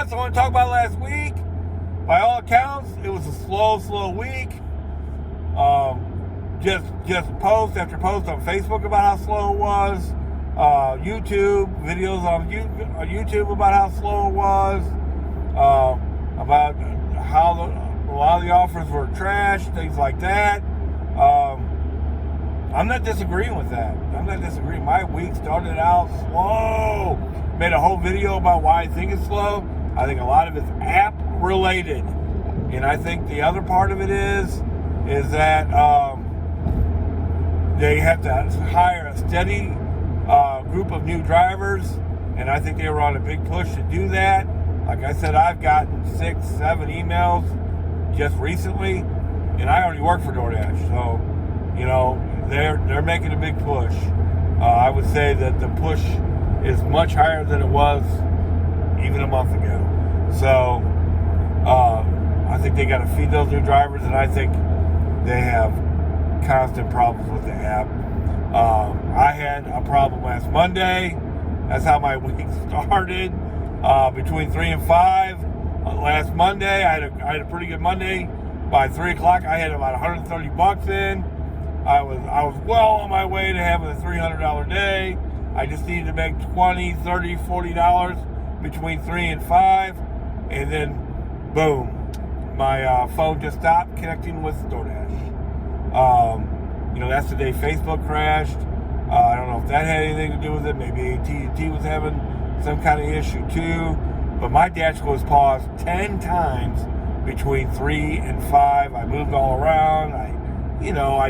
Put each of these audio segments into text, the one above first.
accounts, I want to talk about last week. By all accounts, it was a slow week. Just post after post on Facebook about how slow it was. YouTube videos on YouTube about how slow it was. About how a lot of the offers were trash, things like that. I'm not disagreeing with that. I'm not disagreeing. My week started out slow. Made a whole video about why I think it's slow. I think a lot of it's app related. And I think the other part of it is that they have to hire a steady group of new drivers. And I think they were on a big push to do that. Like I said, I've gotten 6-7 emails just recently. And I already work for DoorDash. So, you know, they're making a big push. I would say that the push is much higher than it was even a month ago. So I think they got to feed those new drivers, and I think they have constant problems with the app. I had a problem last Monday. That's how my week started. Between 3 and 5 last Monday, I had a pretty good Monday. By 3 o'clock, I had about $130 in. I was well on my way to having a $300 day. I just needed to make $20, $30, $40 between 3 and 5, and then boom, my phone just stopped connecting with DoorDash. You know, that's the day Facebook crashed. I don't know if that had anything to do with it. Maybe AT&T was having some kind of issue too. But my dash was paused 10 times between 3 and 5. I moved all around. I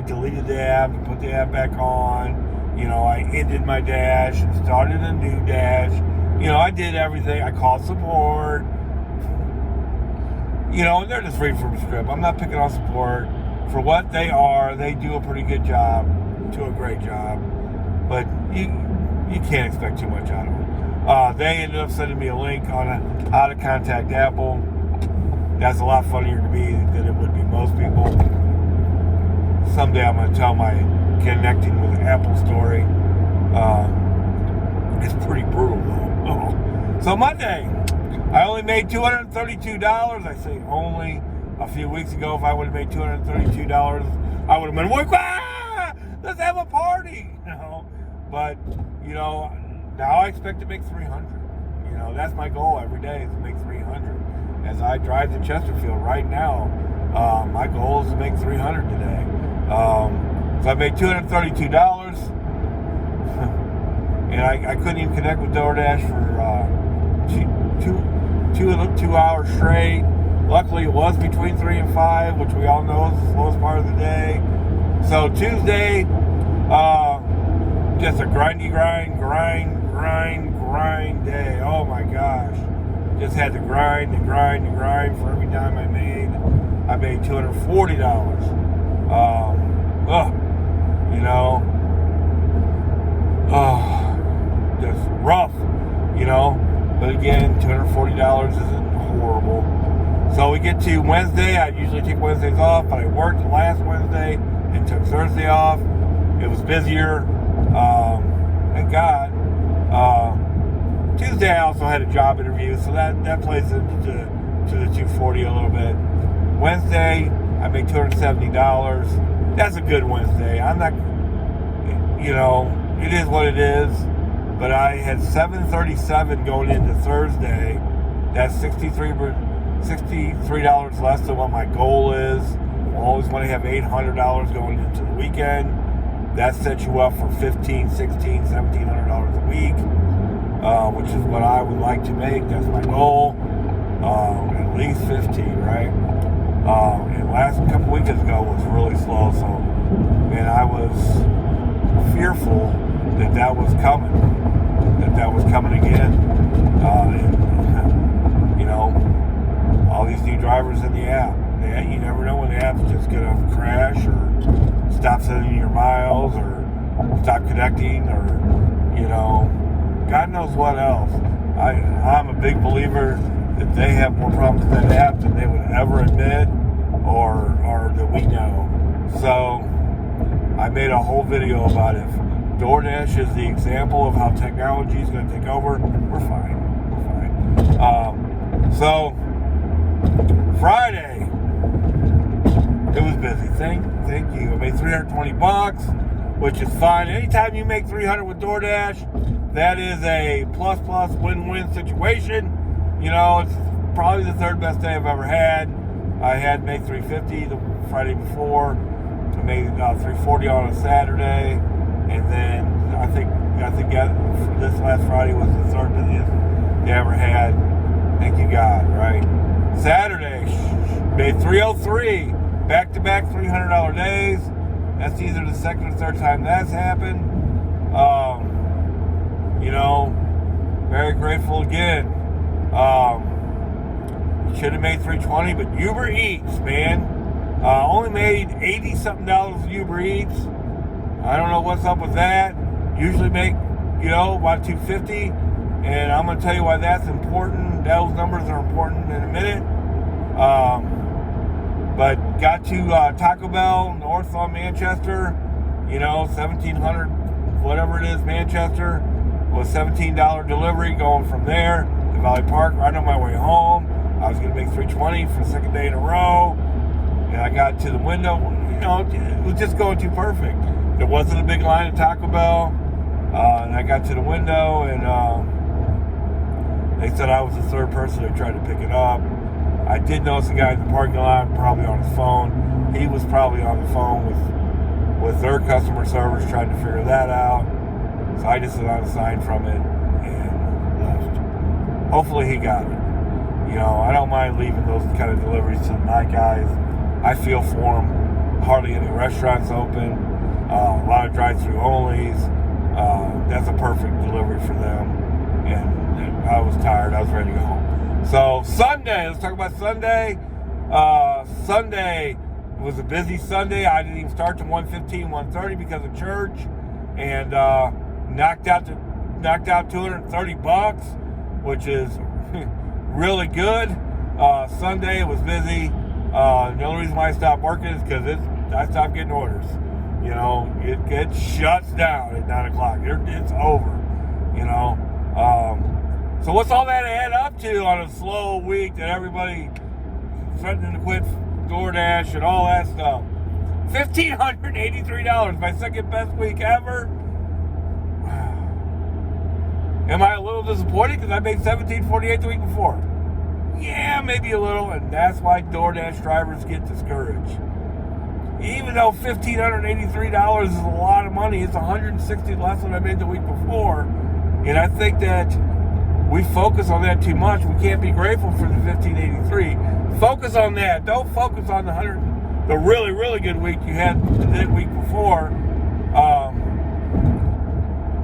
deleted the app and put the app back on. You know, I ended my dash and started a new dash. You know, I did everything. I called support. You know, and they're just reading from a script. I'm not picking on support. For what they are, they do a pretty good job, to a great job. But you can't expect too much out of them. They ended up sending me a link on how to contact Apple. That's a lot funnier to me than it would be most people. Someday I'm going to tell my connecting with Apple story. It's pretty brutal though. Oh. So Monday, I only made $232. I say only. A few weeks ago, if I would have made $232, I would have been like, let's have a party, you know. But, you know, now I expect to make $300. You know, that's my goal every day, is to make $300. As I drive to Chesterfield right now, my goal is to make $300 today. So I made $232, and I couldn't even connect with DoorDash for 2 hours straight. Luckily, it was between 3 and 5, which we all know is the slowest part of the day. So Tuesday, just a grind day. Oh my gosh. Just had to grind for every dime I made. I made $240. Just rough, you know. But again, $240 isn't horrible. So we get to Wednesday. I usually take Wednesdays off, but I worked last Wednesday and took Thursday off. It was busier. Thank God. Tuesday I also had a job interview, so that plays into the $240 a little bit. Wednesday I made $270. That's a good Wednesday. I'm not, you know, it is what it is. But I had $737 going into Thursday. That's $63 less than what my goal is. I always want to have $800 going into the weekend. That sets you up for $1,500, $1,600, $1,700 a week, which is what I would like to make. That's my goal. At least 15, right? And last couple weekends ago was really slow, so man, I was fearful that was coming. That was coming again. And, you know, all these new drivers in the app. You never know when the app's just going to crash or stop sending your miles or stop connecting or, you know, God knows what else. I'm a big believer that they have more problems with that app than they would ever admit or that we know. So I made a whole video about it. DoorDash is the example of how technology is going to take over. We're fine. So Friday, it was busy. Thank you. I made $320, which is fine. Anytime you make $300 with DoorDash, that is a plus win-win situation. You know, it's probably the third best day I've ever had. I had made $350 the Friday before. I made $340 on a Saturday, and then I think this last Friday was the third busiest they ever had. Thank you, God. Right? Saturday made $303, back-to-back $300 days. That's either the second or third time that's happened. You know, very grateful again. Should have made $320, but Uber Eats, man. Only made $80-something with Uber Eats. I don't know what's up with that. Usually make, about $250. And I'm going to tell you why that's important. Those numbers are important in a minute. But got to Taco Bell, north on Manchester. 1,700, whatever it is, Manchester. Was $17 delivery going from there to Valley Park right on my way home. I was going to make $320 for the second day in a row. And I got to the window. It was just going too perfect. There wasn't a big line at Taco Bell. And I got to the window, and they said I was the third person who tried to pick it up. I did notice a guy in the parking lot, probably on his phone. He was probably on the phone with their customer service trying to figure that out. So I just unsigned from it and left. Hopefully he got it. I don't mind leaving those kind of deliveries to the night guys. I feel for them. Hardly any restaurants open. A lot of drive-through onlys. That's a perfect delivery for them. And I was tired. I was ready to go home. So Sunday, let's talk about Sunday. Sunday was a busy Sunday. I didn't even start till 1:15, 1:30 because of church, and knocked out $230, which is really good. Sunday it was busy. The only reason why I stopped working is because I stopped getting orders. It shuts down at 9 o'clock. It's over. So what's all that add up to on a slow week that everybody threatening to quit DoorDash and all that stuff? $1,583, my second best week ever. Am I a little disappointed because I made $1,748 the week before? Yeah, maybe a little, and that's why DoorDash drivers get discouraged. Even though $1,583 is a lot of money, it's $160 less than I made the week before, and I think that we focus on that too much. We can't be grateful for the $1,583. Focus on that. Don't focus on the really, really good week you had the week before.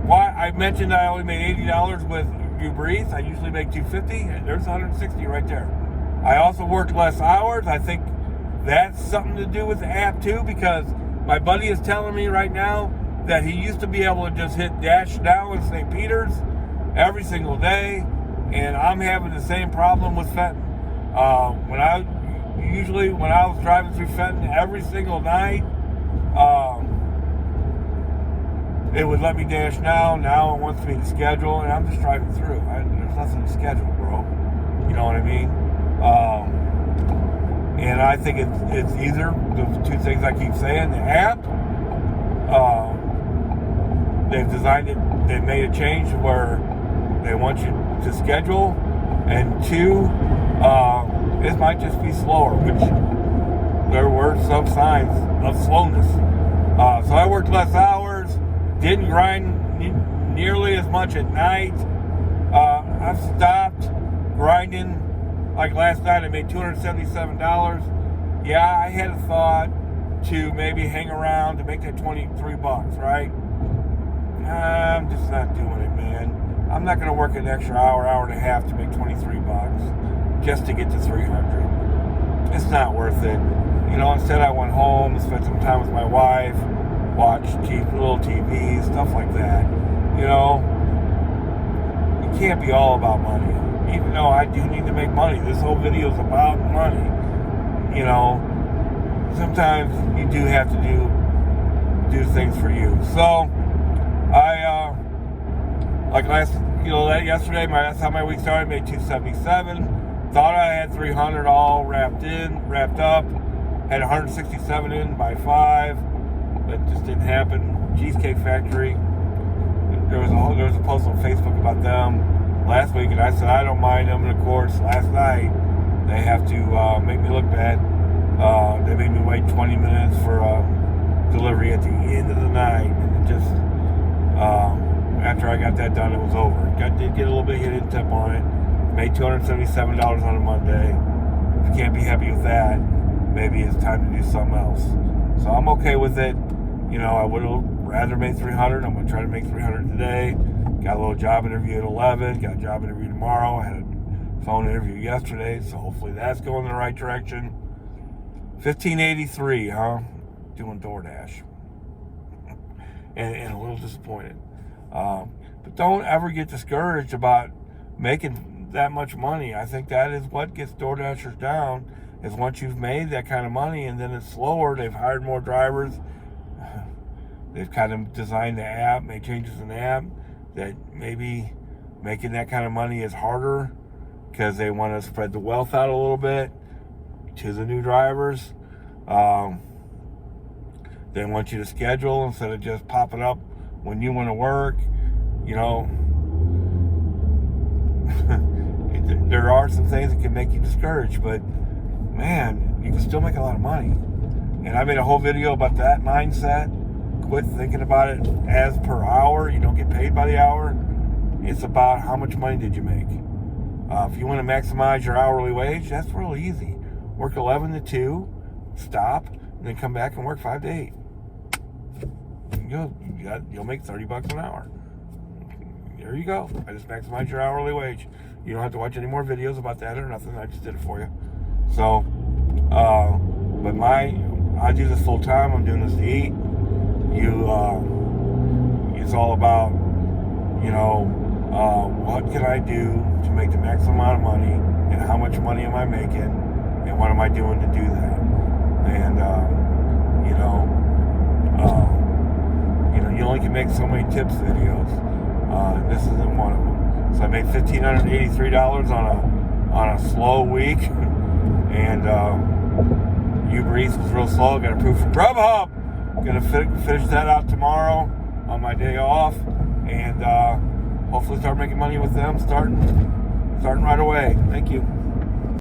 Why I mentioned I only made $80 with Uber Eats. I usually make $250, and there's $160 right there. I also worked less hours. I think that's something to do with the app too, because my buddy is telling me right now that he used to be able to just hit Dash Now in St. Peter's every single day, and I'm having the same problem with Fenton. When I was driving through Fenton every single night, it would let me Dash Now. Now it wants me to schedule, and I'm just driving through. There's nothing to schedule, bro. You know what I mean? And I think it's either the two things I keep saying. The app, they've designed it. They made a change where they want you to schedule, and two, it might just be slower, which there were some signs of slowness. So I worked less hours, didn't grind nearly as much at night. I've stopped grinding. Like last night, I made $277. Yeah, I had a thought to maybe hang around to make that $23, right? I'm just not doing it, man. I'm not going to work an extra hour and a half to make $23 just to get to $300. It's not worth it. Instead I went home, spent some time with my wife, watched little TV, stuff like that. It can't be all about money. Even though I do need to make money. This whole video is about money. Sometimes you do have to do things for you. So, yesterday, that's how my week started. I made $277. Thought I had 300 all wrapped up. Had 167 in by 5, but just didn't happen. Cheesecake Factory. There was a post on Facebook about them last week, and I said I don't mind them. And of course, last night they have to make me look bad. They made me wait 20 minutes for delivery at the end of the night, and it just after I got that done, it was over. Did get a little bit hidden tip on it. Made $277 on a Monday. If you can't be happy with that, maybe it's time to do something else. So I'm okay with it. You know, I would have rather made 300. I'm going to try to make 300 today. Got a little job interview at 11. Got a job interview tomorrow. I had a phone interview yesterday, so hopefully that's going in the right direction. $15.83, huh? Doing DoorDash. And a little disappointed. But don't ever get discouraged about making that much money. I think that is what gets DoorDashers down, is once you've made that kind of money and then it's slower, they've hired more drivers, they've kind of designed the app, made changes in the app, that maybe making that kind of money is harder because they want to spread the wealth out a little bit to the new drivers. They want you to schedule instead of just popping up when you want to work. You know, there are some things that can make you discouraged, but man, you can still make a lot of money. And I made a whole video about that mindset. Quit thinking about it as per hour. You don't get paid by the hour. It's about how much money did you make. If you want to maximize your hourly wage, that's real easy. Work 11 to 2, stop, and then come back and work 5 to 8. You'll make $30 an hour. There you go. I just maximized your hourly wage. You don't have to watch any more videos about that or nothing. I just did it for you. So, but I do this full time. I'm doing this to eat. It's all about, you know, what can I do to make the maximum amount of money, and how much money am I making, and what am I doing to do that? And you only can make so many tips videos. This isn't one of them. So I made $1,583 on a slow week, and Uber Eats was real slow. Got approved for Grubhub. Gonna finish that out tomorrow on my day off, and hopefully start making money with them starting right away. Thank you.